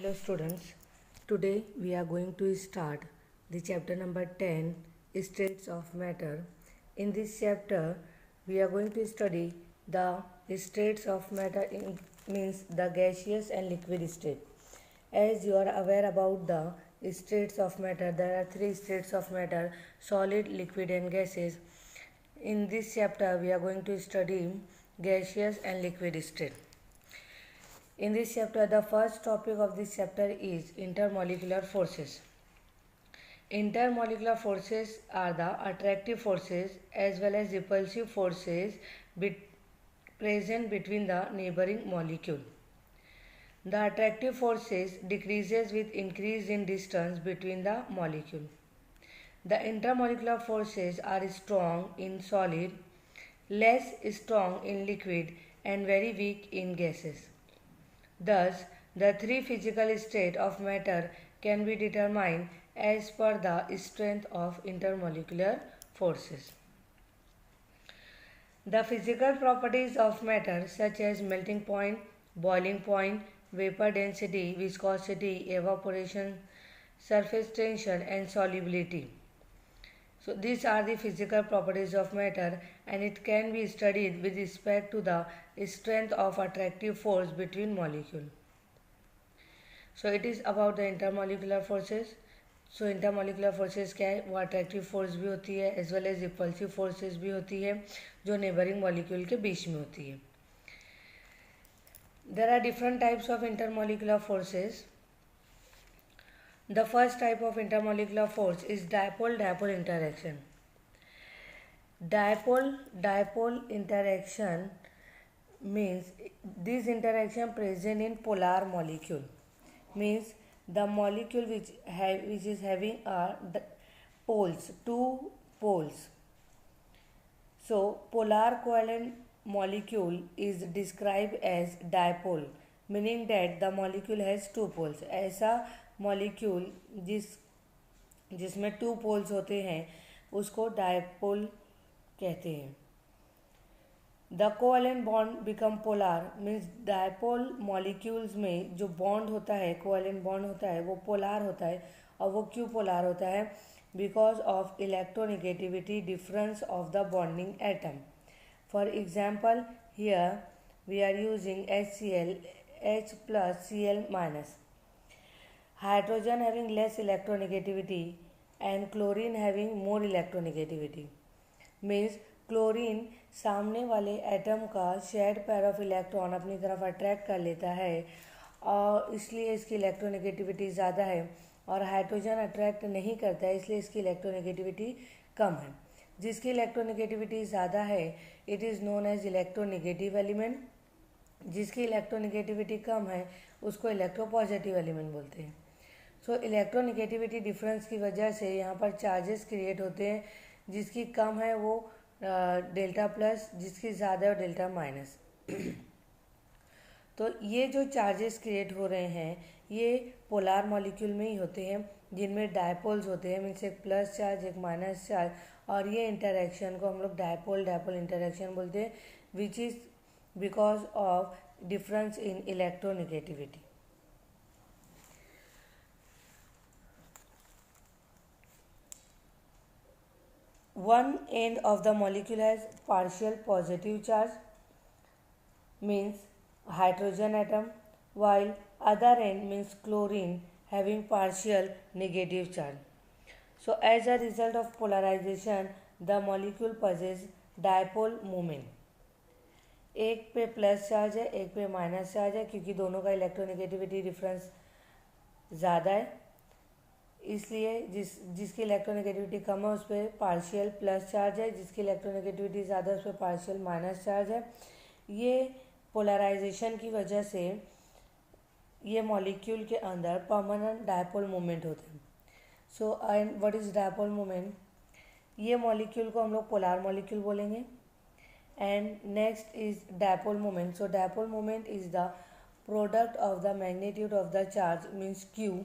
Hello students, today we are going to start the chapter number 10, States of Matter. In this chapter we are going to study the states of matter means the gaseous and liquid state. As you are aware about the states of matter, there are three states of matter: solid, liquid and gases. In this chapter we are going to study gaseous and liquid state. In this chapter, the first topic of this chapter is intermolecular forces. Intermolecular forces are the attractive forces as well as repulsive forces present between the neighboring molecule. The attractive forces decreases with increase in distance between the molecule. The intermolecular forces are strong in solid, less strong in liquid and very weak in gases. Thus, the three physical states of matter can be determined as per the strength of intermolecular forces. The physical properties of matter such as melting point, boiling point, vapor density, viscosity, evaporation, surface tension and solubility. So these are the physical properties of matter and it can be studied with respect to the strength of attractive force between molecules. So it is about the intermolecular forces. So intermolecular forces क्या है, वो attractive force भी होती है as well as repulsive forces भी होती है जो नेबरिंग मॉलिक्यूल के बीच में होती है. There are different types of intermolecular forces. The first type of intermolecular force is dipole-dipole interaction. Dipole-dipole interaction means this interaction present in polar molecule. Means the molecule which is having poles, two poles. So polar covalent molecule is described as dipole, meaning that the molecule has two poles. ऐसा molecule जिसमें two poles होते हैं उसको dipole कहते हैं. The covalent bond become polar means dipole molecules में जो bond होता है, कोवैलेंट बॉन्ड होता है, वो पोलार होता है. और वो क्यों पोलार होता है? Because of electronegativity difference of the bonding atom. For example here we are using HCl, H plus Cl minus. Hydrogen having less electronegativity and chlorine having more electronegativity. Means chlorine सामने वाले atom का shared pair of electron अपनी तरफ attract कर लेता है और इसलिए इसकी इलेक्ट्रोनेगेटिविटी ज़्यादा है. और हाइड्रोजन अट्रैक्ट नहीं करता है इसलिए इसकी इलेक्ट्रोनेगेटिविटी कम है. जिसकी इलेक्ट्रोनेगेटिविटी ज़्यादा है it is known as electronegative element. जिसकी इलेक्ट्रोनेगेटिविटी कम है उसको इलेक्ट्रोपॉजिटिव एलिमेंट बोलते हैं. सो इलेक्ट्रोनेगेटिविटी डिफरेंस की वजह से यहाँ पर चार्जेस क्रिएट होते हैं. जिसकी कम है वो डेल्टा प्लस, जिसकी ज़्यादा है डेल्टा माइनस. तो ये जो चार्जेस क्रिएट हो रहे हैं ये पोलार मॉलिक्यूल में ही होते हैं जिनमें डायपोल्स होते हैं. मीन्स एक प्लस चार्ज एक माइनस चार्ज. और ये इंटरेक्शन को हम लोग डायपोल डायपोल इंटरेक्शन बोलते हैं which is because of difference in electronegativity. One end of the molecule has partial positive charge means hydrogen atom, while other end means chlorine having partial negative charge. So as a result of polarization the molecule possesses dipole moment. एक पे plus charge है एक पे minus charge है क्योंकि दोनों का electronegativity difference ज़्यादा है. इसलिए जिसकी इलेक्ट्रोनेगेटिविटी कम है उस पर पार्शियल प्लस चार्ज है, जिसकी इलेक्ट्रोनेगेटिविटी ज़्यादा है उस पर पार्शियल माइनस चार्ज है. ये पोलराइजेशन की वजह से ये मॉलिक्यूल के अंदर परमानेंट डायपोल मोमेंट होते हैं. So and what is dipole moment? ये मॉलिक्यूल को हम लोग पोलार मॉलिक्यूल बोलेंगे. And next is dipole moment. So dipole moment is the product of the magnitude of the charge means Q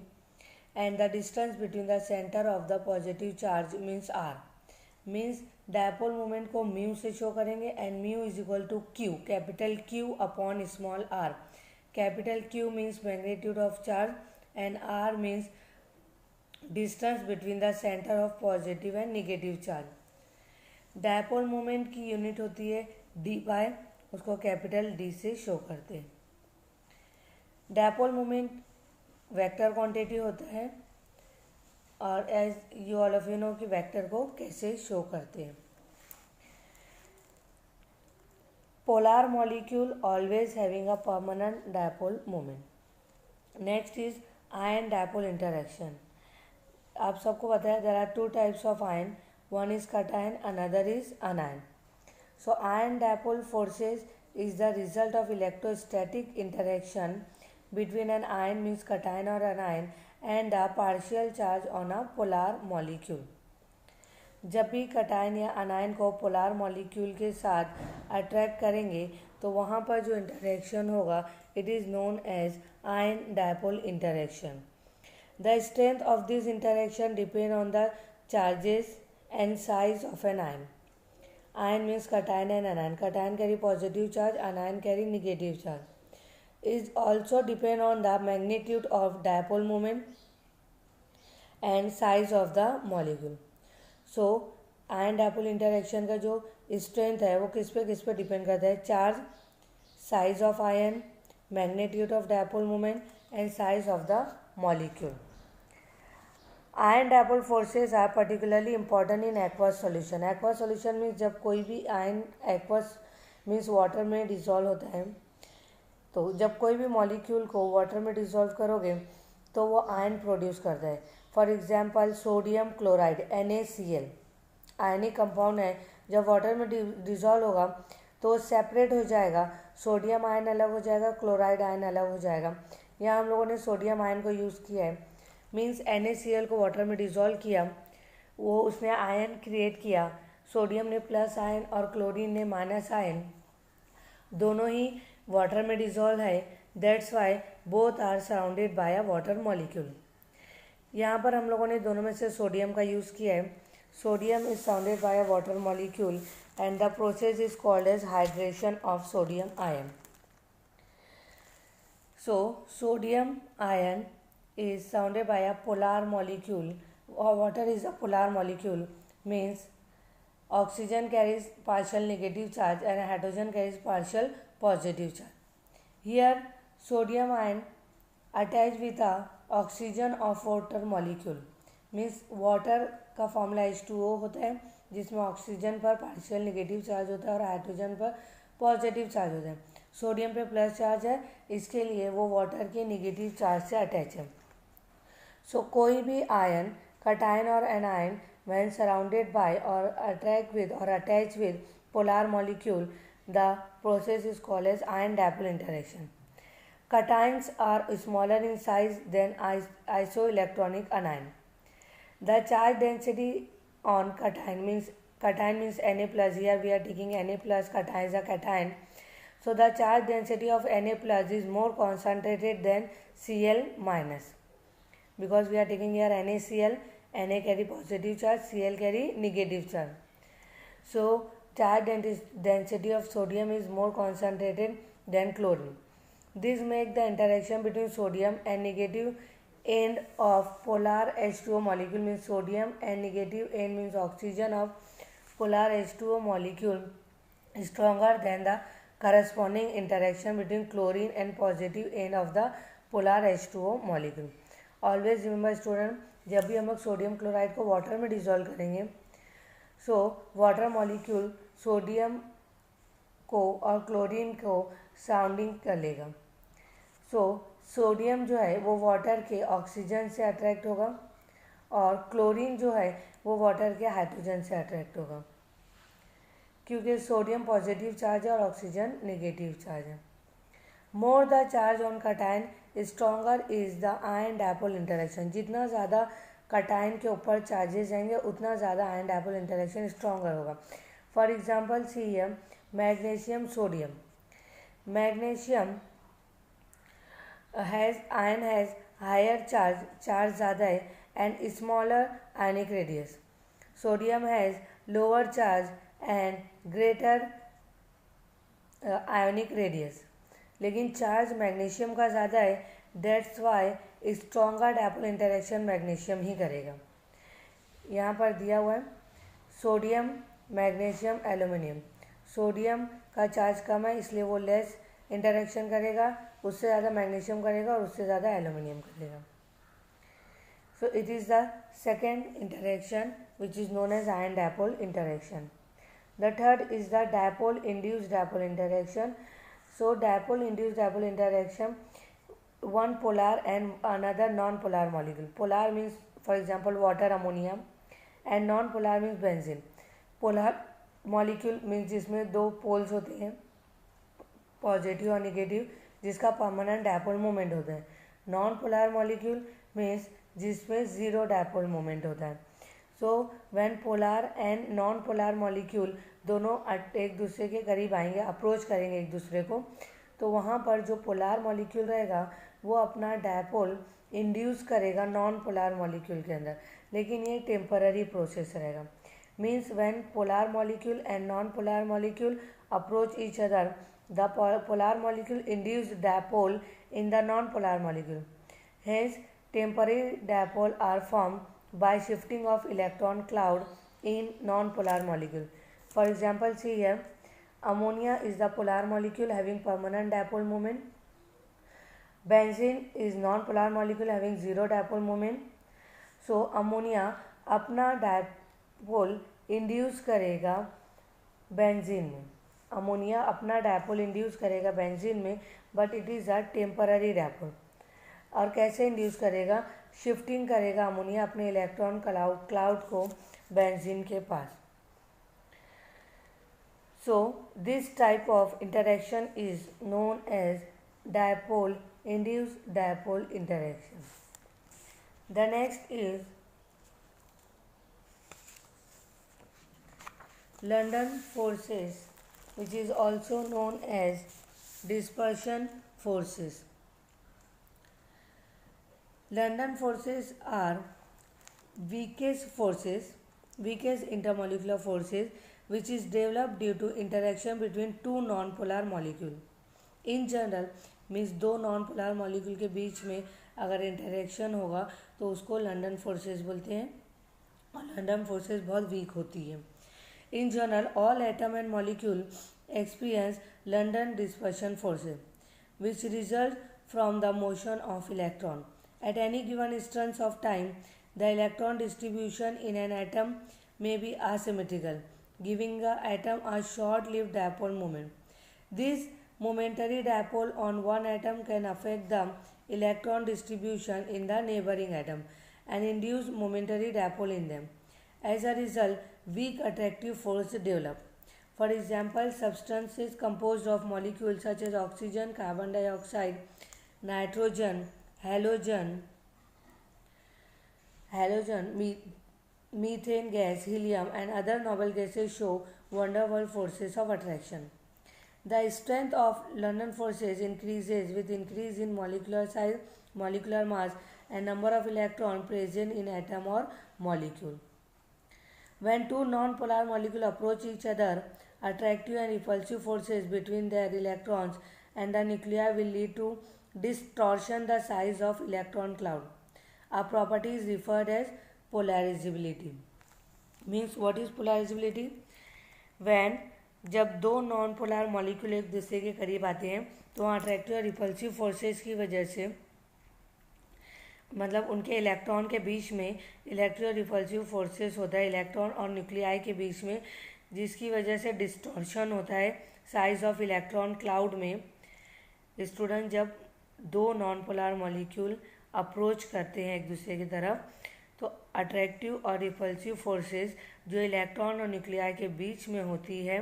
and the distance between the center of the positive charge means R. means dipole moment को mu से show करेंगे and mu is equal to Q, capital Q upon small r. capital Q means magnitude of charge and R means distance between the center of positive and negative charge. Dipole moment की unit होती है D by, उसको capital D से show करते हैं. Dipole moment vector quantity होता है और as you all of you know कि वेक्टर को कैसे शो करते हैं. Polar molecule always having a permanent dipole moment. Next is ion dipole interaction. आप सबको पता है there are two types of ion. One is cation, another is anion. So ion dipole forces is the result of electrostatic interaction between an ion means cation or anion and a partial charge on a polar molecule. जब भी cation या अनायन को polar molecule के साथ attract करेंगे तो वहाँ पर जो इंटरेक्शन होगा it is known as ion dipole interaction. The strength of this interaction depend on the charges and size of an ion. Ion means cation and anion. Cation carry positive charge, anion carry negative charge. Is also depend on the magnitude of dipole moment and size of the molecule. So ion dipole interaction का जो strength है वो किस पे depend करता है? Charge, size of ion, magnitude of dipole moment and size of the molecule. Ion dipole forces are particularly important in aqueous solution. Aqueous solution means जब कोई भी आयन एक्वस मीन्स वाटर में डिसॉल्व होता है, तो जब कोई भी मॉलिक्यूल को वाटर में डिसॉल्व करोगे तो वो आयन प्रोड्यूस करता है. For example sodium chloride NaCl ionic compound है. जब वाटर में डिसॉल्व होगा तो सेपरेट हो जाएगा. सोडियम आयन अलग हो जाएगा, क्लोराइड आयन अलग हो जाएगा. यहाँ हम लोगों ने सोडियम आयन को यूज़ किया है. मीन्स NaCl को वाटर में डिज़ोल्व किया, वो उसने आयन क्रिएट किया. सोडियम ने प्लस आयन और क्लोरीन ने माइनस आयन, दोनों ही वाटर में डिज़ोल्व है. That's why both are surrounded by a water molecule. यहाँ पर हम लोगों ने दोनों में से सोडियम का यूज़ किया है. Sodium is surrounded by a water molecule and the process is called as hydration of sodium ion. So sodium ion is surrounded by a polar molecule, or water is a polar molecule, means oxygen carries partial negative charge and hydrogen carries partial positive charge. Here sodium ion attached with a oxygen of water molecule, means water का formula H2O होता है जिसमें oxygen पर partial negative charge होता है और hydrogen पर positive charge होता है. सोडियम पे प्लस चार्ज है, इसके लिए वो वाटर के नेगेटिव चार्ज से अटैच है. सो कोई भी आयन कटायन और anion when surrounded by or attract with or attach with polar molecule, the process is called as ion dipole interaction. Cations are smaller in size than isoelectronic anion. The charge density on cation means Na plus. Here we are taking Na plus, cation is a cation. So the charge density of Na plus is more concentrated than Cl minus. Because we are taking here NaCl, Na carry positive charge, Cl carry negative charge. So charge density of sodium is more concentrated than chlorine. This makes the interaction between sodium and negative end of polar H2O molecule, means sodium and negative end means oxygen of polar H2O molecule, stronger than the corresponding interaction between chlorine and positive end of the polar H2O molecule. Always remember student, जब भी हम लोग sodium chloride को water में dissolve करेंगे, so water molecule sodium को और chlorine को सराउंडिंग कर लेगा. सो सोडियम जो है वो वाटर के ऑक्सीजन से अट्रैक्ट होगा और क्लोरीन जो है वो वाटर के हाइड्रोजन से अट्रैक्ट होगा, क्योंकि सोडियम पॉजिटिव चार्ज है और ऑक्सीजन नेगेटिव चार्ज है. More the charge on cation stronger is the ion dipole interaction. जितना ज़्यादा कटायन के ऊपर चार्जेस जाएंगे उतना ज़्यादा आयन डायपोल इंटरेक्शन स्ट्रॉन्गर होगा. For example see here magnesium sodium. Magnesium ion has higher charge ज़्यादा है and smaller ionic radius. Sodium has lower charge and greater ionic radius. लेकिन चार्ज मैग्नीशियम का ज़्यादा है, that's why stronger dipole interaction magnesium ही करेगा। यहाँ पर दिया हुआ है सोडियम, मैग्नीशियम, एल्यूमिनियम। सोडियम का चार्ज कम है इसलिए वो लेस इंटरेक्शन करेगा, उससे ज़्यादा मैग्नीशियम करेगा और उससे ज़्यादा एल्यूमिनियम करेगा। So it is the second interaction which is known as ion dipole interaction. The third is the dipole induced dipole interaction. So dipole induced dipole interaction, one polar and another non-polar molecule. Polar means for example water, ammonia, and non-polar means benzene. Polar molecule means जिसमें दो poles होते हैं, positive और negative, जिसका permanent dipole moment होता है। Non polar molecule means जिसमें zero dipole moment होता है। So when polar and non polar molecule दोनों एक दूसरे के करीब आएंगे, अप्रोच करेंगे एक दूसरे को, तो वहाँ पर जो पोलर मॉलिक्यूल रहेगा वो अपना डायपोल इंड्यूस करेगा नॉन पोलर मॉलिक्यूल के अंदर, लेकिन ये टेम्पररी प्रोसेस रहेगा। Means when polar molecule and non polar molecule approach each other, the polar molecule induced dipole in the non-polar molecule. Hence, temporary dipole are formed by shifting of electron cloud in non-polar molecule. For example, see here, ammonia is the polar molecule having permanent dipole moment. Benzene is non-polar molecule having zero dipole moment. So, ammonia अपना dipole induce करेगा benzene में, ammonia अपना dipole induce करेगा benzene में, but it is a temporary dipole. और कैसे induce करेगा? Shifting करेगा अमोनिया अपने इलेक्ट्रॉन क्लाउड को बेंजीन के पास। So this type of interaction is known as dipole induce dipole interaction. The next is London forces, which is also known as dispersion forces. London forces are weakest intermolecular forces which is developed due to interaction between two non-polar molecules. In general means दो non-polar molecule के बीच में अगर interaction होगा तो उसको London forces बोलते हैं, और लंडन फोर्सेस बहुत वीक होती है। In general, all atom and molecule experience London dispersion forces, which result from the motion of electron. At any given instance of time, the electron distribution in an atom may be asymmetrical, giving the atom a short-lived dipole moment. This momentary dipole on one atom can affect the electron distribution in the neighboring atom and induce momentary dipole in them. As a result, weak attractive force develop. For example, substances composed of molecules such as oxygen, carbon dioxide, nitrogen, halogen, methane gas, helium, and other noble gases show wonderful forces of attraction. The strength of London forces increases with increase in molecular size, molecular mass, and number of electrons present in atom or molecule. When two non-polar molecules approach each other, attractive and repulsive forces between their electrons and the nuclei will lead to distortion the size of electron cloud. A property is referred as polarizability. Means what is polarizability? When जब दो non polar molecule एक दूसरे के करीब आते हैं तो वहाँ अट्रैक्टिव और रिपल्सिव फोर्सेस की वजह से, मतलब उनके इलेक्ट्रॉन के बीच में इलेक्ट्रो रिपल्सिव फोर्सेस होता है इलेक्ट्रॉन और न्यूक्लियाई के बीच में, जिसकी वजह से डिस्टॉर्शन होता है साइज ऑफ इलेक्ट्रॉन क्लाउड में। स्टूडेंट, जब दो नॉन पोलर मॉलिक्यूल अप्रोच करते हैं एक दूसरे की तरफ तो अट्रैक्टिव और रिपल्सिव फोर्सेस जो इलेक्ट्रॉन और न्यूक्लियाई के बीच में होती है,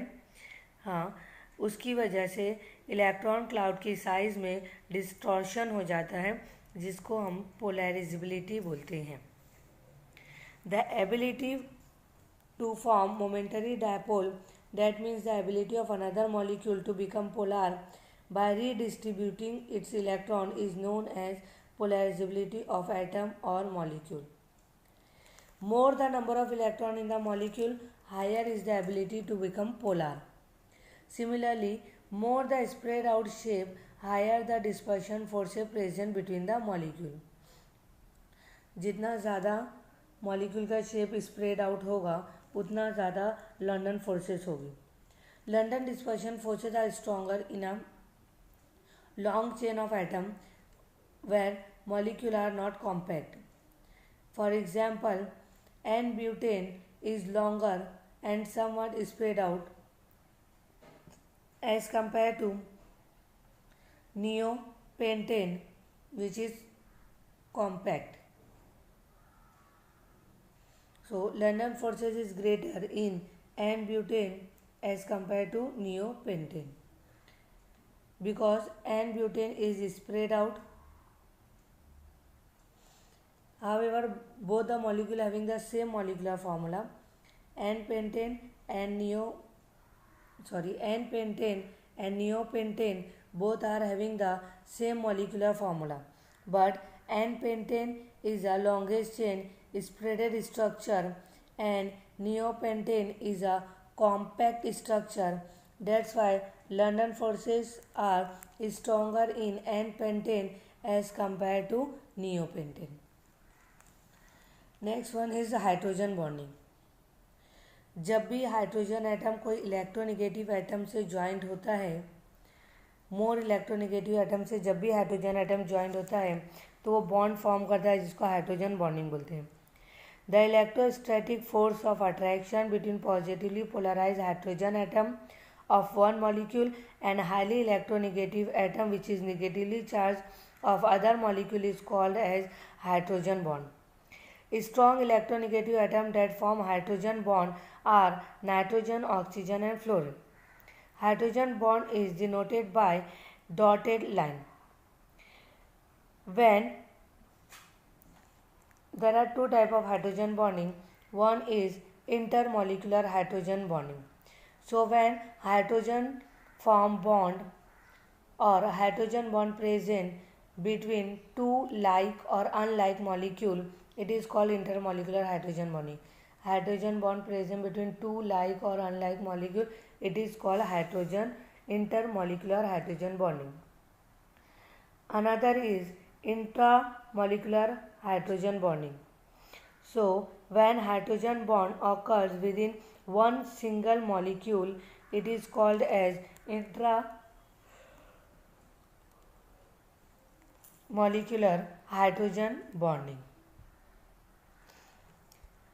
हाँ, उसकी वजह से इलेक्ट्रॉन क्लाउड की साइज में डिस्टॉर्शन हो जाता है, जिसको हम पोलराइजेबिलिटी बोलते हैं। The ability to form momentary dipole, that means the ability of another molecule to become polar by redistributing its electron is known as polarizability of atom or molecule. More the number of electron in the molecule, higher is the ability to become polar. Similarly, more the spread out shape, higher the dispersion forces present between the molecule. जितना ज़्यादा molecule का shape spread out होगा उतना ज़्यादा London forces होगी। London dispersion forces are stronger in a long chain of atom where molecule are not compact. For example, N-butane is longer and somewhat spread out as compared to neopentane, which is compact. So London forces is greater in N-butane as compared to neopentane because N-butane is spread out. However, both the molecule having the same molecular formula, N-pentane and neopentane both are having the same molecular formula, but N-pentane is a longest chain spreaded structure and neopentane is a compact structure. That's why London forces are stronger in N-pentane as compared to neopentane. Next one is hydrogen bonding. जब भी hydrogen atom कोई electronegative atom से joint होता है, more electronegative atom से जब भी hydrogen atom joint होता है तो वो बॉन्ड फॉर्म करता है जिसको हाइड्रोजन बॉन्डिंग बोलते हैं। The electrostatic force of attraction between positively polarise hydrogen atom of one molecule and highly electronegative atom which is negatively charged of other molecule is called as hydrogen bond. Strong electronegative atoms that form hydrogen bond are nitrogen, oxygen and fluorine. Hydrogen bond is denoted by dotted line. When there are two types of hydrogen bonding, one is intermolecular hydrogen bonding. So when hydrogen form bond or hydrogen bond present between two like or unlike molecule, it is called intermolecular hydrogen bonding. Hydrogen bond present between two like or unlike molecule, it is called intermolecular hydrogen bonding. Another is intramolecular hydrogen bonding. So when hydrogen bond occurs within one single molecule, it is called as intramolecular hydrogen bonding.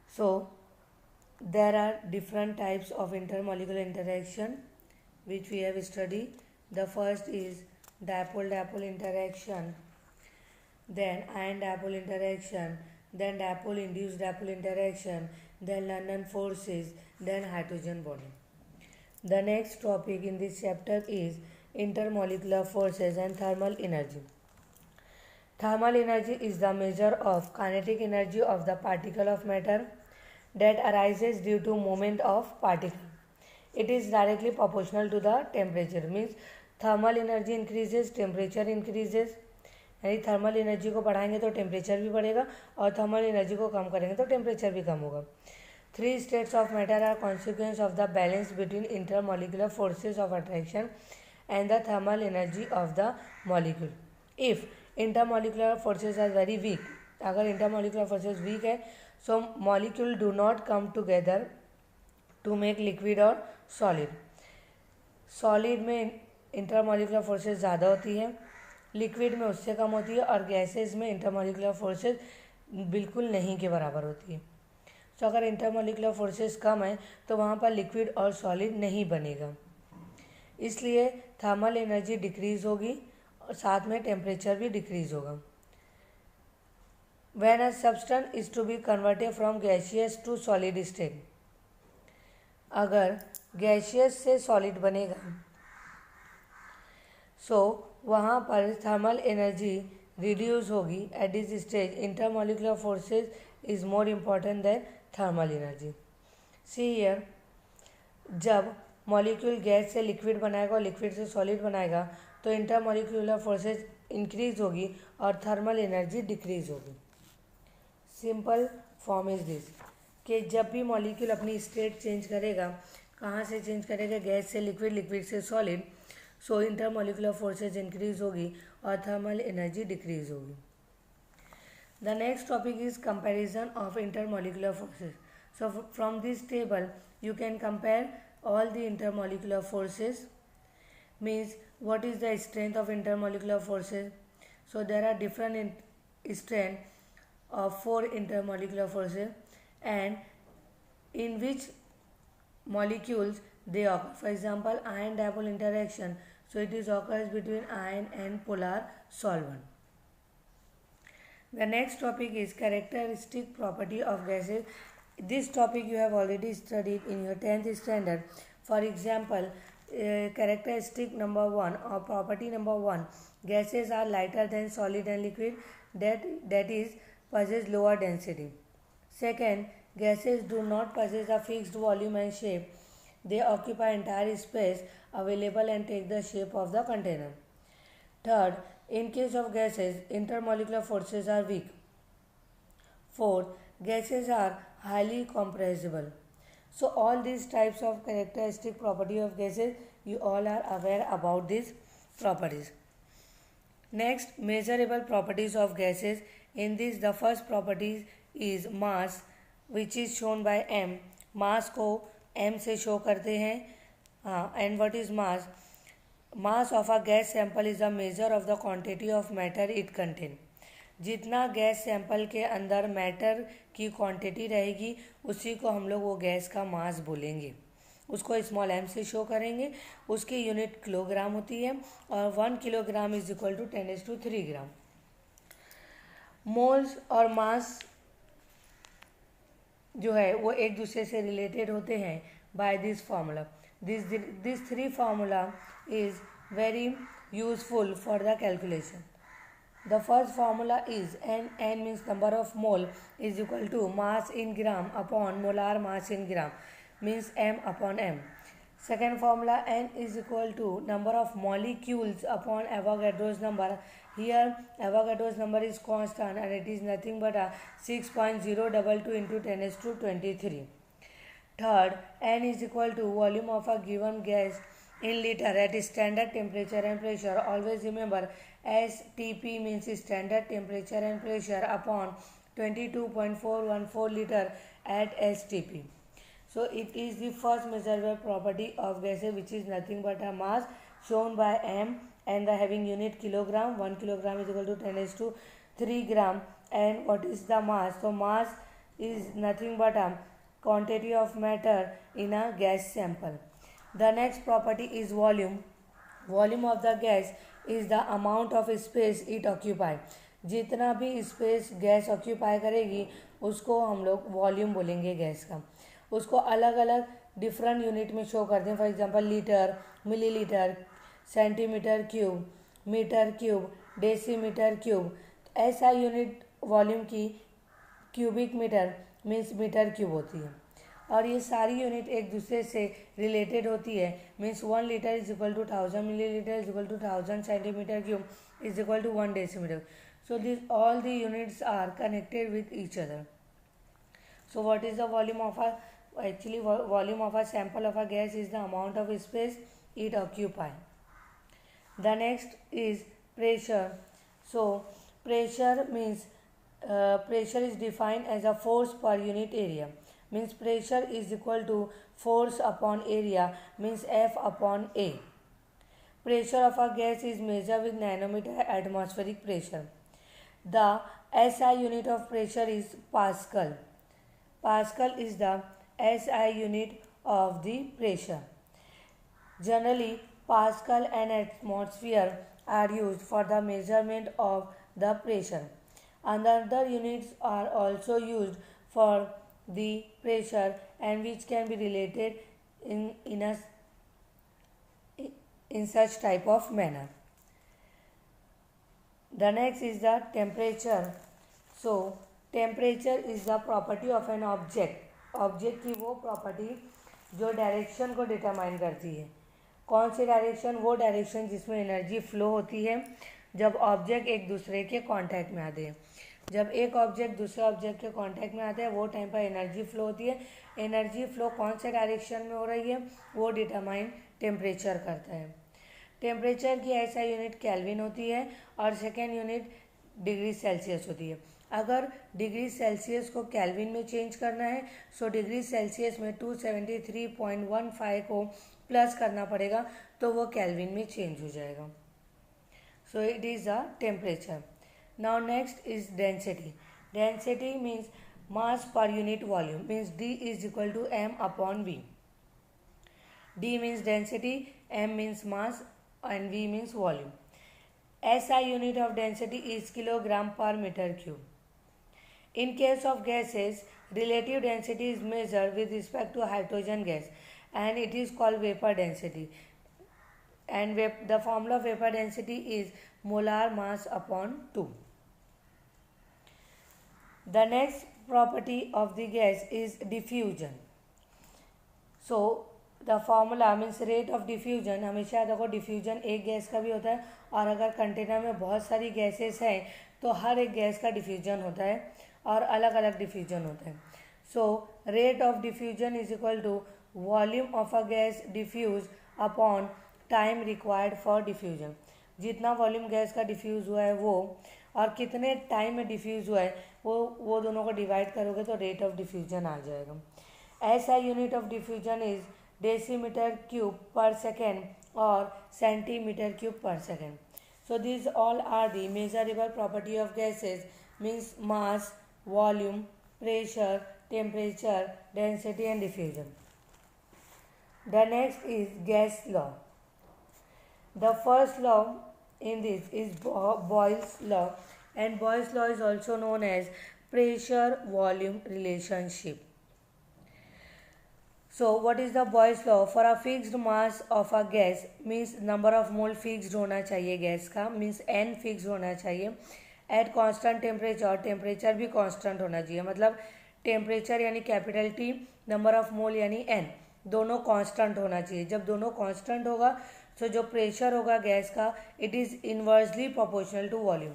So there are different types of intermolecular interaction which we have studied. The first is dipole-dipole interaction, then ion-dipole interaction, then dipole-induced dipole interaction, then London forces, then hydrogen bonding. The next topic in this chapter is intermolecular forces and thermal energy. Thermal energy is the measure of kinetic energy of the particle of matter that arises due to movement of particle. It is directly proportional to the temperature. Means thermal energy increases, temperature increases. यानी thermal energy को बढ़ाएंगे तो temperature भी बढ़ेगा और thermal energy को कम करेंगे तो टेम्परेचर भी कम होगा। 3 states of matter are consequence of the balance between intermolecular forces of attraction and the thermal energy of the molecule. If intermolecular forces are very weak, अगर intermolecular forces weak है, so molecule do not come together to make liquid or solid. Solid में intermolecular forces ज़्यादा होती है, liquid में उससे कम होती है और गैसेस में इंटरमोलिकुलर फोर्सेस बिल्कुल नहीं के बराबर होती है। तो अगर इंटरमोलिकुलर फोर्सेस कम है तो वहाँ पर लिक्विड और सॉलिड नहीं बनेगा, इसलिए थर्मल एनर्जी डिक्रीज होगी और साथ में टेम्परेचर भी डिक्रीज होगा। When a substance is to be converted from gaseous to solid state, अगर गैसियस से सॉलिड बनेगा सो वहाँ पर थर्मल एनर्जी रिड्यूस होगी। At this stage intermolecular forces is more important than thermal energy. See here, जब molecule gas से liquid बनाएगा और लिक्विड से सॉलिड बनाएगा तो इंटरमोलिकुलर फोर्सेस इंक्रीज होगी और थर्मल एनर्जी डिक्रीज होगी। सिंपल फॉर्म इज दिस कि जब भी मॉलिक्यूल अपनी स्टेट चेंज करेगा, कहाँ से चेंज करेगा, गैस से लिक्विड, लिक्विड से सॉलिड, सो इंटरमोलिकुलर फोर्सेज इंक्रीज होगी और थर्मल एनर्जी डिक्रीज होगी. The next topic is comparison of intermolecular forces. So from this table you can compare all the intermolecular forces. Means what is the strength of intermolecular forces. So there are different strength of 4 intermolecular forces and in which molecules they occur. For example, iron dipole interaction. So it is occurs between iron and polar solvent. The next topic is characteristic property of gases. This topic you have already studied in your 10th standard. For example, characteristic number 1 or property number 1, gases are lighter than solid and liquid, that is possess lower density. Second, gases do not possess a fixed volume and shape. They occupy entire space available and take the shape of the container. Third, in case of gases, intermolecular forces are weak. Fourth, gases are highly compressible. So all these types of characteristic property of gases, you all are aware about these properties. Next, measurable properties of gases. In this, the first property is mass, which is shown by m. Mass को m से show करते हैं. And what is mass? Mass of a gas sample is a measure of the quantity of matter it contain. जितना gas sample के अंदर matter की quantity रहेगी उसी को हम लोग वो गैस का मास बोलेंगे. उसको स्मॉल m से शो करेंगे. उसकी यूनिट किलोग्राम होती है और 1 kilogram is equal to 10⁻³ gram. Moles और मास जो है वो एक दूसरे से रिलेटेड होते हैं by this formula. This 3 formula is very useful for the calculation. The first formula is n means number of mole is equal to mass in gram upon molar mass in gram, means m upon m. Second formula, n is equal to number of molecules upon Avogadro's number. Here Avogadro's number is constant and it is nothing but a 6.022 into 10⁻23. Third, n is equal to volume of a given gas in liter at standard temperature and pressure. Always remember STP means standard temperature and pressure upon 22.414 liter at STP. So it is the first measurable property of gases, which is nothing but a mass shown by m and the having unit kilogram. 1 kilogram is equal to 10⁻³ gram. And what is the mass? So mass is nothing but a quantity of matter in a gas sample. The next property is volume. Volume of the gas is the amount of space it occupy. जितना भी space gas occupy करेगी उसको हम लोग volume बोलेंगे gas का. उसको अलग अलग डिफरेंट यूनिट में शो करते हैं. For example litre, millilitre, centimetre cube, metre cube, decimetre cube. ऐसा यूनिट वॉल्यूम की cubic metre means metre cube होती है. और ये सारी यूनिट एक दूसरे से रिलेटेड होती है. Means 1 litre is equal to 1000 millilitre is equal to 1000 centimetre cube is equal to 1 decimetre. So all the units are connected with each other. So what is the volume of a volume of a sample of a gas is the amount of space it occupy. The next is pressure. So pressure means pressure is defined as a force per unit area. Means pressure is equal to force upon area, means F upon A. Pressure of a gas is measured with nanometer atmospheric pressure. The SI unit of pressure is Pascal. Pascal is the SI unit of the pressure. Generally, Pascal and atmosphere are used for the measurement of the pressure. Other units are also used for the pressure and which can be related in such type of manner. The next is the temperature. So temperature is the property of an object. Object की वो property जो direction को determine करती है. कौन सी direction? वो direction जिसमें energy flow होती है जब ऑब्जेक्ट एक दूसरे के कांटेक्ट में आते हैं. जब एक ऑब्जेक्ट दूसरे ऑब्जेक्ट के कांटेक्ट में आता है वो टाइम पर एनर्जी फ्लो होती है. एनर्जी फ्लो कौन से डायरेक्शन में हो रही है वो डिटरमाइन टेम्परेचर करता है. टेम्परेचर की ऐसा यूनिट केल्विन होती है और सेकेंड यूनिट डिग्री सेल्सियस होती है। अगर डिग्री सेल्सियस को केल्विन में चेंज करना है सो डिग्री सेल्सियस में 273.15 को प्लस करना पड़ेगा तो वो केल्विन में चेंज हो जाएगा। So it is a temperature. Now next is density. Density means mass per unit volume, means D is equal to m upon V. D means density, m means mass and V means volume. SI unit of density is kilogram per meter cube. In case of gases, relative density is measured with respect to hydrogen gas and it is called vapor density. And the formula of vapor density is molar mass upon 2. The next property of the gas is diffusion. So the formula means rate of diffusion. हमेशा देखो diffusion एक gas का भी होता है और अगर container में बहुत सारी गैसेस हैं तो हर एक गैस का डिफ्यूजन होता है और अलग अलग डिफ्यूजन होता है. So rate of diffusion is equal to volume of a gas diffused upon time required for diffusion. जितना वॉल्यूम गैस का डिफ्यूज़ हुआ है वो और कितने टाइम में डिफ्यूज़ हुआ है वो दोनों को डिवाइड करोगे तो रेट ऑफ डिफ्यूजन आ जाएगा. ऐसा unit of diffusion is decimetre cube पर सेकेंड और सेंटीमीटर क्यूब पर second. So this all are the measurable property of gases means mass, volume, pressure, temperature, density and diffusion. The next is gas law. The first law in this is Boyle's law, and Boyle's law is also known as pressure-volume relationship. So what is the Boyle's law? For a fixed mass of a gas means number of mole fixed होना चाहिए gas का, means n fixed होना चाहिए. At constant temperature, temperature भी constant होना चाहिए. मतलब temperature यानी capital T, number of mole यानी n, दोनों constant होना चाहिए. जब दोनों constant होगा तो जो प्रेशर होगा गैस का it is inversely proportional to volume.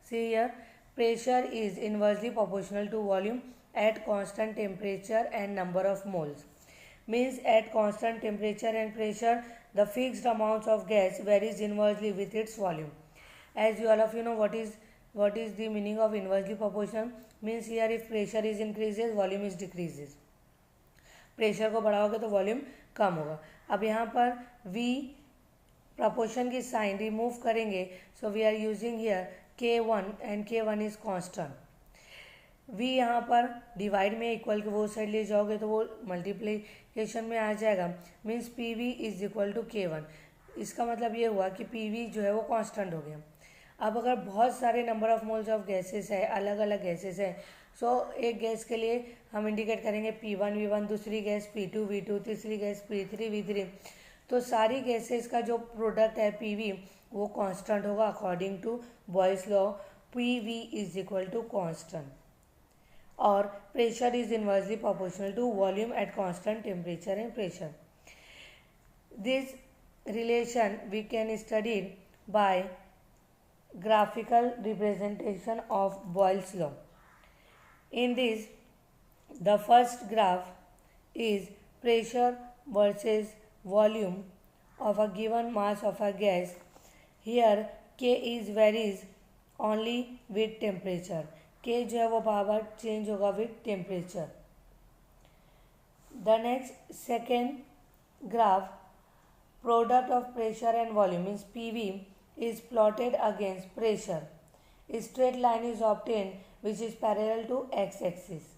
See here, pressure is inversely proportional to volume at constant temperature and number of moles. Means at constant temperature and pressure the fixed amount of gas varies inversely with its volume. As you all of you know what is the meaning of inversely proportional. Means here if pressure is increases volume is decreases. Pressure को बढ़ाओगे तो volume कम होगा. अब यहाँ पर V proportion की sign remove करेंगे so we are using here K1 and K1 is constant. V यहाँ पर डिवाइड में इक्वल के वो साइड ले जाओगे तो वो मल्टीप्लिकेशन में आ जाएगा. Means PV is equal to K1. इसका मतलब ये हुआ कि PV जो है वो कांस्टेंट हो गया. अब अगर बहुत सारे number of moles of gases है, अलग अलग गैसेस हैं, सो एक गैस के लिए हम इंडिकेट करेंगे P1 V1, दूसरी गैस P2 V2, तीसरी गैस P3 V3. तो सारी गैसेस का जो प्रोडक्ट है PV वो कांस्टेंट होगा according to Boyle's law. PV is equal to constant. और pressure is inversely proportional to volume at constant temperature and pressure. This relation we can study by graphical representation of Boyle's law. In this, the first graph is pressure versus volume of a given mass of a gas. Here K is varies only with temperature. K जो है वो बार change होगा with temperature. The next second graph, product of pressure and volume means PV is plotted against pressure. A straight line is obtained which is parallel to x-axis.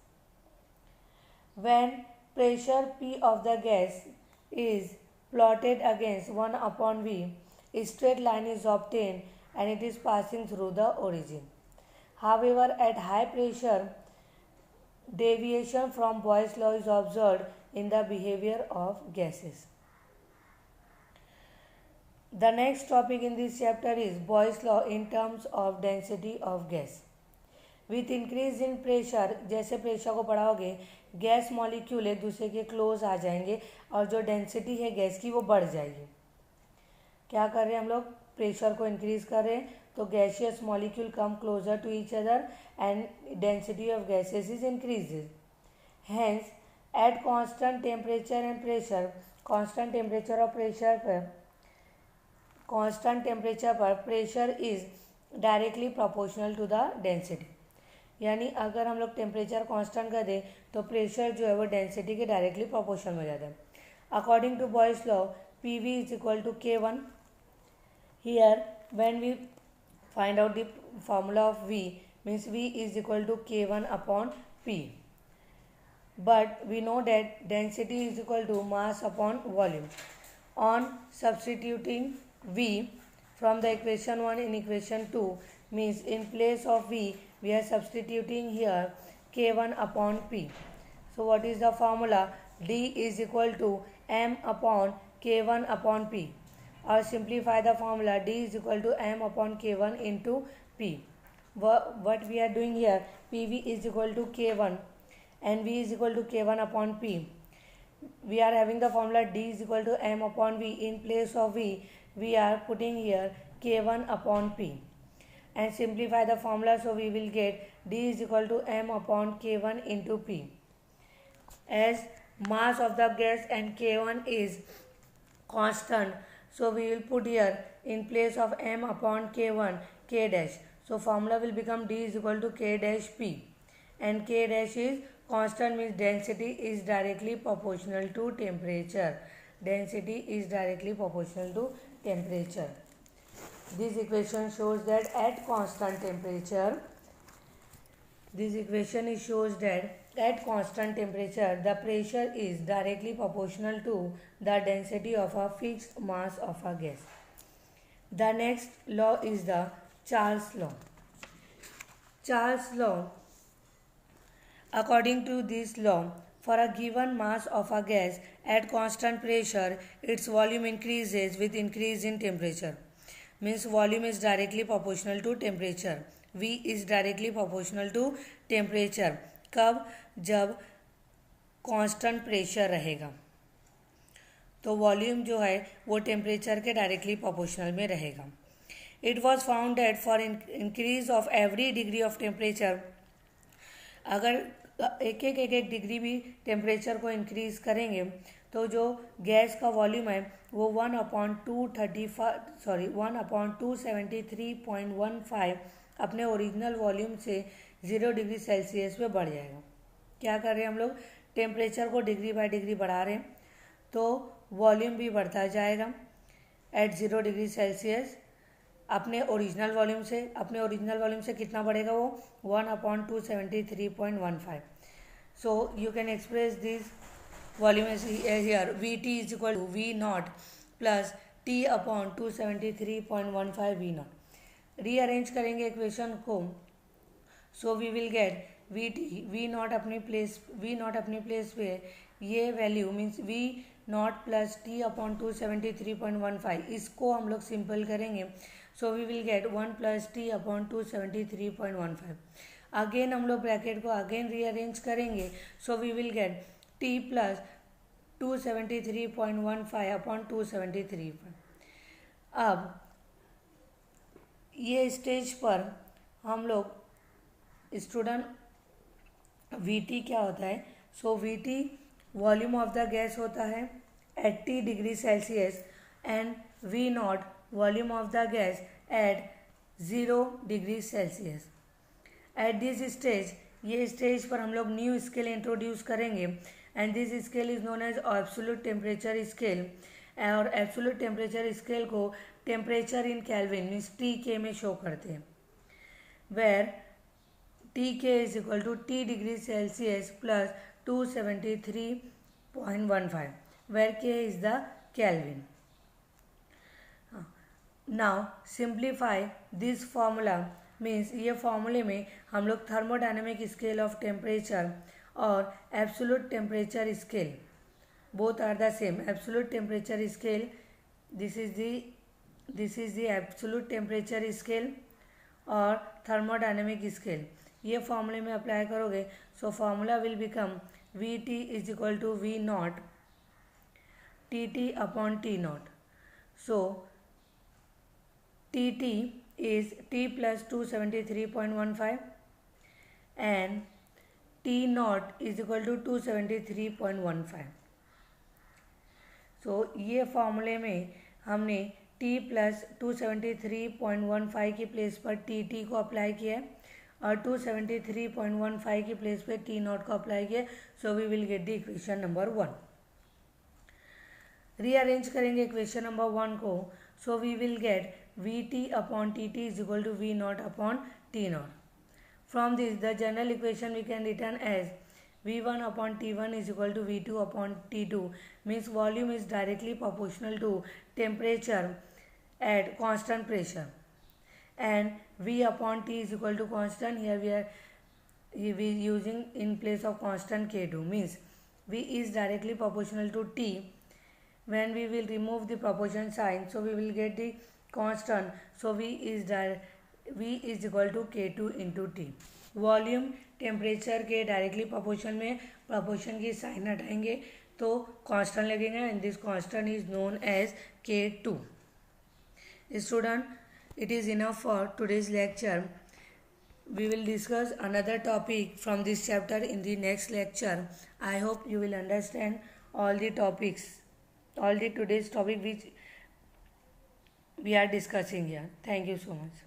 When pressure P of the gas is plotted against 1 upon V, a straight line is obtained and it is passing through the origin. However, at high pressure, deviation from Boyle's law is observed in the behavior of gases. The next topic in this chapter is Boyle's law in terms of density of gas. With increase in pressure, जैसे pressure को बढ़ाओगे gas molecule एक दूसरे के close आ जाएंगे और जो density है gas की वो बढ़ जाएगी. क्या कर रहे हैं हम लोग, प्रेशर को इंक्रीज कर रहे हैं तो gaseous molecule come closer to each other and density of gases is increases. Hence at constant temperature and pressure, constant temperature और प्रेशर पर कांस्टेंट टेम्परेचर पर pressure is directly proportional to the density, यानी अगर हम लोग temperature constant कर दें तो प्रेशर जो है वो डेंसिटी के डायरेक्टली प्रोपोर्शनल में हो जाता है. According to Boyle's law PV is equal to K1. Here when we find out the formula of V means V is equal to K1 upon P. But we know that density is equal to mass upon volume. On substituting V from the equation 1 in equation 2 means in place of V we are substituting here K1 upon P. So what is the formula? D is equal to M upon K1 upon P. Or simplify the formula, D is equal to M upon K1 into P. What we are doing here, PV is equal to K1 and V is equal to K1 upon P. We are having the formula D is equal to M upon V. In place of V, we are putting here K1 upon P. And simplify the formula, so we will get D is equal to M upon K1 into P. As mass of the gas and K1 is constant, so we will put here in place of M upon K1 K dash. So formula will become D is equal to K dash P, and K dash is constant, means density is directly proportional to temperature. Density is directly proportional to temperature. This equation shows that at constant temperature, the pressure is directly proportional to the density of a fixed mass of a gas. The next law is the Charles law. Charles law, according to this law, for a given mass of a gas at constant pressure, its volume increases with increase in temperature. Means volume is directly proportional to temperature. V is directly proportional to temperature. कब? जब constant pressure रहेगा तो volume जो है वो temperature के directly proportional में रहेगा. It was found that for increase of every degree of temperature, अगर एक डिग्री भी टेम्परेचर को इंक्रीज करेंगे तो जो गैस का वॉल्यूम है वो 1/273.15 अपने ओरिजिनल वॉल्यूम से 0 डिग्री सेल्सियस पे बढ़ जाएगा. क्या कर रहे हैं हम लोग? टेम्परेचर को डिग्री बाय डिग्री बढ़ा रहे हैं तो वॉल्यूम भी बढ़ता जाएगा एट 0 डिग्री सेल्सियस अपने ओरिजिनल वॉल्यूम से कितना बढ़ेगा वो 1/273.15. So you can express this volume as here VT is equal to V nought plus T/273.15 V nought. Rearrange करेंगे इक्वेशन को, so we will get V nought अपनी place पे ये value means V nought plus T/273.15, इसको हम लोग simple करेंगे so we will get 1 plus T/273.15. Again हम लोग ब्रैकेट को अगेन रीअरेंज करेंगे so we will get T plus 273.15/273. अब ये स्टेज पर हम लोग स्टूडेंट VT क्या होता है? So VT volume of the gas होता है 80 degree Celsius and V nought volume of the gas at 0 degree Celsius. At this stage, ये स्टेज पर हम लोग न्यू स्केल इंट्रोड्यूस करेंगे and this scale is known as absolute temperature scale. और absolute temperature scale को temperature in kelvin means TK में show करते हैं, where TK is equal to T degree Celsius plus 273.15, where K is the Kelvin. Now simplify this formula, means ये फॉर्मूले में हम लोग थर्मोडायनेमिक स्केल ऑफ टेम्परेचर और absolute temperature scale both are the same. Absolute temperature scale, this is the absolute temperature scale और thermodynamic scale ये फॉर्मूले में अप्लाई करोगे so formula will become VT is equal to V nought TT upon T nought. So TT is T plus 273.15 and T naught is equal to 273.15. So ये फॉर्मूले में हमने t plus 273.15 की place पर टी को apply किया है और 273.15 की प्लेस पे टी नॉट को अप्लाई किया। So we will get the equation number 1। Rearrange करेंगे इक्वेशन नंबर 1 को। So we will get V T upon T T is equal to V nought upon T nought. From this the general equation we can return as V1 upon T1 is equal to V2 upon T2, means volume is directly proportional to temperature at constant pressure, and V upon T is equal to constant. Here we are using in place of constant K2, means V is directly proportional to T. When we will remove the proportion sign, so we will get the constant. So V is equal to K2 into T. Volume temperature के directly proportion में proportion की sign हटाएंगे तो constant लगेगा, and this constant is known as K2. Student, it is enough for today's lecture. We will discuss another topic from this chapter in the next lecture. I hope you will understand all the topics, all the today's topic which we are discussing here. Thank you so much.